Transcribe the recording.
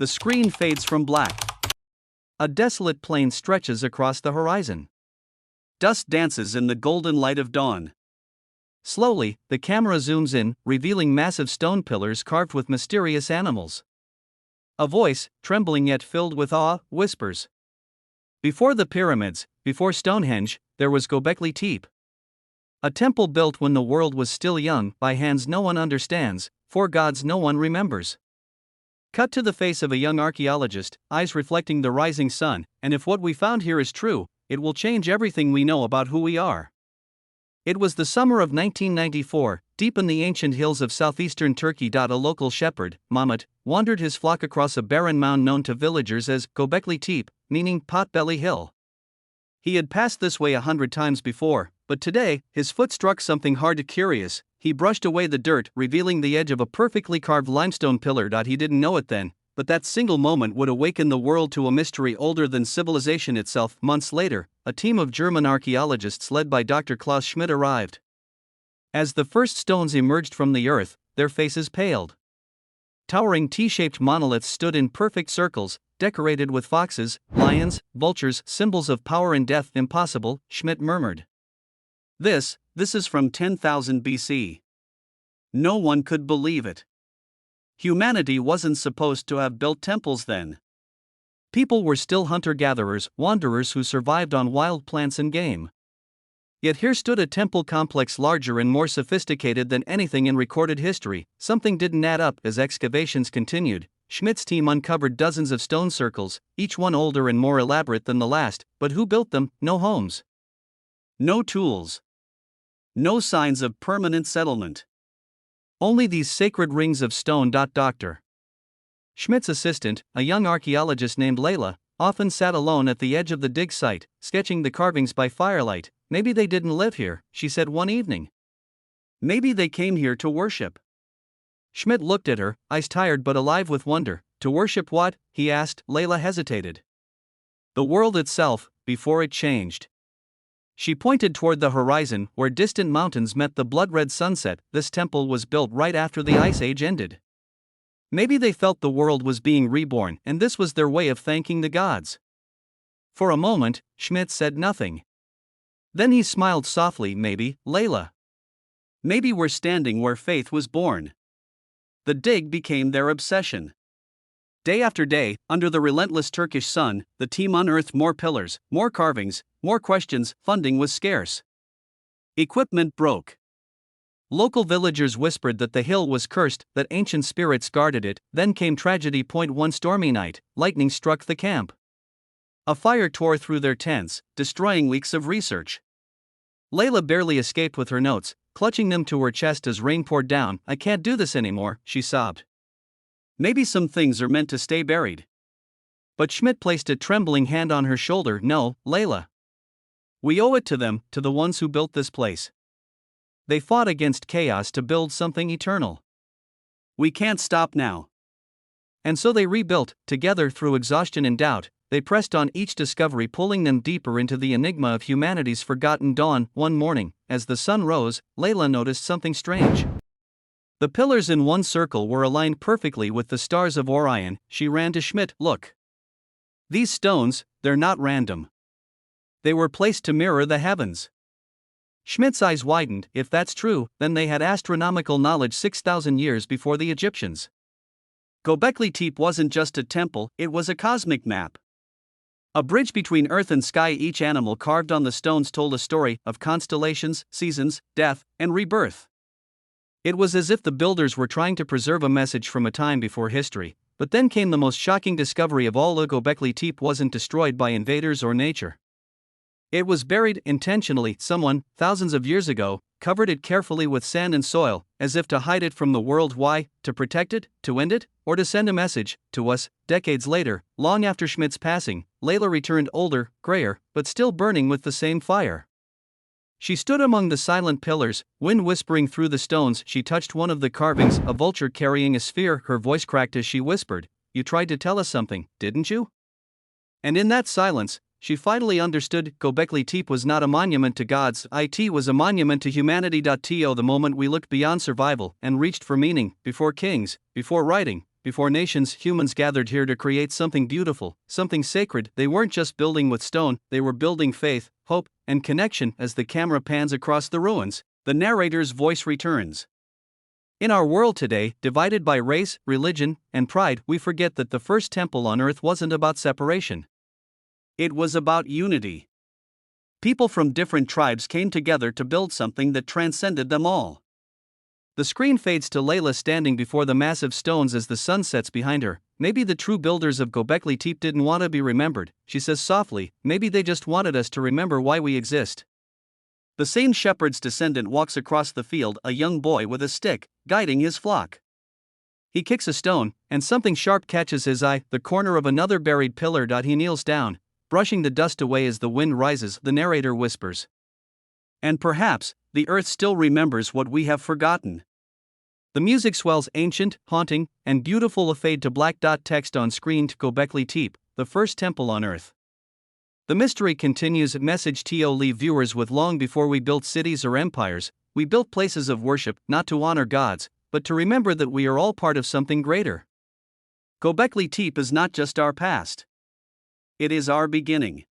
the screen fades from black. A desolate plain stretches across the horizon. Dust dances in the golden light of dawn. Slowly, the camera zooms in, revealing massive stone pillars carved with mysterious animals. A voice, trembling yet filled with awe, whispers. Before the pyramids, before Stonehenge, there was Göbekli Tepe. A temple built when the world was still young, by hands no one understands, for gods no one remembers. Cut to the face of a young archaeologist, eyes reflecting the rising sun, and if what we found here is true, it will change everything we know about who we are. It was the summer of 1994, deep in the ancient hills of southeastern Turkey. A local shepherd, Mahmut, wandered his flock across a barren mound known to villagers as Göbekli Tepe, meaning Potbelly Hill. He had passed this way 100 times before, but today, his foot struck something hard and curious. He brushed away the dirt, revealing the edge of a perfectly carved limestone pillar. He didn't know it then, but that single moment would awaken the world to a mystery older than civilization itself. Months later, a team of German archaeologists led by Dr. Klaus Schmidt arrived. As the first stones emerged from the earth, their faces paled. Towering T-shaped monoliths stood in perfect circles, decorated with foxes, lions, vultures, symbols of power and death. Impossible, Schmidt murmured. This is from 10,000 BC. No one could believe it. Humanity wasn't supposed to have built temples then. People were still hunter-gatherers, wanderers who survived on wild plants and game. Yet here stood a temple complex larger and more sophisticated than anything in recorded history. Something didn't add up. As excavations continued, Schmidt's team uncovered dozens of stone circles, each one older and more elaborate than the last. But who built them? No homes. No tools. No signs of permanent settlement. Only these sacred rings of stone. Dr. Schmidt's assistant, a young archaeologist named Layla, often sat alone at the edge of the dig site, sketching the carvings by firelight. Maybe they didn't live here, she said one evening. Maybe they came here to worship. Schmidt looked at her, eyes tired but alive with wonder. To worship what? He asked. Layla hesitated. The world itself, before it changed. She pointed toward the horizon, where distant mountains met the blood-red sunset. This temple was built right after the Ice Age ended. Maybe they felt the world was being reborn, and this was their way of thanking the gods. For a moment, Schmidt said nothing. Then he smiled softly. Maybe, Layla. Maybe we're standing where faith was born. The dig became their obsession. Day after day, under the relentless Turkish sun, the team unearthed more pillars, more carvings, more questions. Funding was scarce. Equipment broke. Local villagers whispered that the hill was cursed, that ancient spirits guarded it. Then came tragedy. One stormy night, lightning struck the camp. A fire tore through their tents, destroying weeks of research. Layla barely escaped with her notes, clutching them to her chest as rain poured down. I can't do this anymore, she sobbed. Maybe some things are meant to stay buried. But Schmidt placed a trembling hand on her shoulder. No, Layla. We owe it to them, to the ones who built this place. They fought against chaos to build something eternal. We can't stop now. And so they rebuilt, together through exhaustion and doubt. They pressed on, each discovery pulling them deeper into the enigma of humanity's forgotten dawn. One morning, as the sun rose, Layla noticed something strange. The pillars in one circle were aligned perfectly with the stars of Orion. She ran to Schmidt. Look. These stones, they're not random. They were placed to mirror the heavens. Schmidt's eyes widened. If that's true, then they had astronomical knowledge 6,000 years before the Egyptians. Göbekli Tepe wasn't just a temple, it was a cosmic map. A bridge between earth and sky. Each animal carved on the stones told a story of constellations, seasons, death, and rebirth. It was as if the builders were trying to preserve a message from a time before history. But then came the most shocking discovery of all. Göbekli Tepe wasn't destroyed by invaders or nature. It was buried intentionally. Someone, thousands of years ago, covered it carefully with sand and soil, as if to hide it from the world. Why? To protect it? To end it? Or to send a message to us? Decades later, long after Schmidt's passing, Layla returned, older, grayer, but still burning with the same fire. She stood among the silent pillars, wind whispering through the stones. She touched one of the carvings, a vulture carrying a sphere. Her voice cracked as she whispered, "You tried to tell us something, didn't you?" And in that silence, she finally understood. Göbekli Tepe was not a monument to gods, it was a monument to humanity. The moment we looked beyond survival and reached for meaning, before kings, before writing, before nations, humans gathered here to create something beautiful, something sacred. They weren't just building with stone, they were building faith, hope, and connection. As the camera pans across the ruins, the narrator's voice returns. In our world today, divided by race, religion, and pride, we forget that the first temple on earth wasn't about separation. It was about unity. People from different tribes came together to build something that transcended them all. The screen fades to Layla standing before the massive stones as the sun sets behind her. Maybe the true builders of Göbekli Tepe didn't want to be remembered, she says softly. Maybe they just wanted us to remember why we exist. The same shepherd's descendant walks across the field, a young boy with a stick, guiding his flock. He kicks a stone, and something sharp catches his eye, the corner of another buried pillar. He kneels down, brushing the dust away as the wind rises. The narrator whispers, "And perhaps, the earth still remembers what we have forgotten." The music swells, ancient, haunting, and beautiful. A fade to black. Text on screen: Göbekli Tepe, the first temple on earth. The mystery continues. Message to leave viewers with: long before we built cities or empires, we built places of worship, not to honor gods, but to remember that we are all part of something greater. Göbekli Tepe is not just our past. It is our beginning.